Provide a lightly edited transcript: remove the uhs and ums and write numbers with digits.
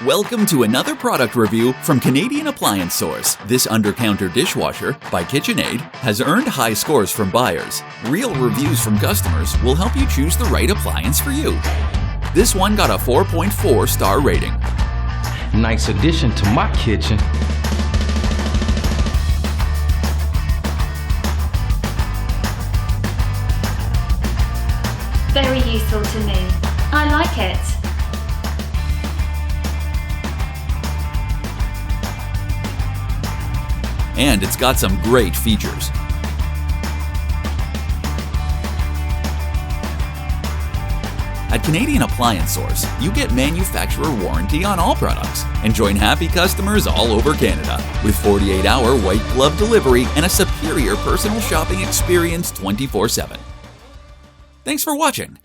Welcome to another product review from Canadian Appliance Source. This Undercounter Dishwasher by KitchenAid has earned high scores from buyers. Real reviews from customers will help you choose the right appliance for you. This one got a 4.4 star rating. Nice addition to my kitchen. Very useful to me. I like it. And it's got some great features. At Canadian Appliance Source, you get manufacturer warranty on all products and join happy customers all over Canada with 48-hour white glove delivery and a superior personal shopping experience 24/7. Thanks for watching.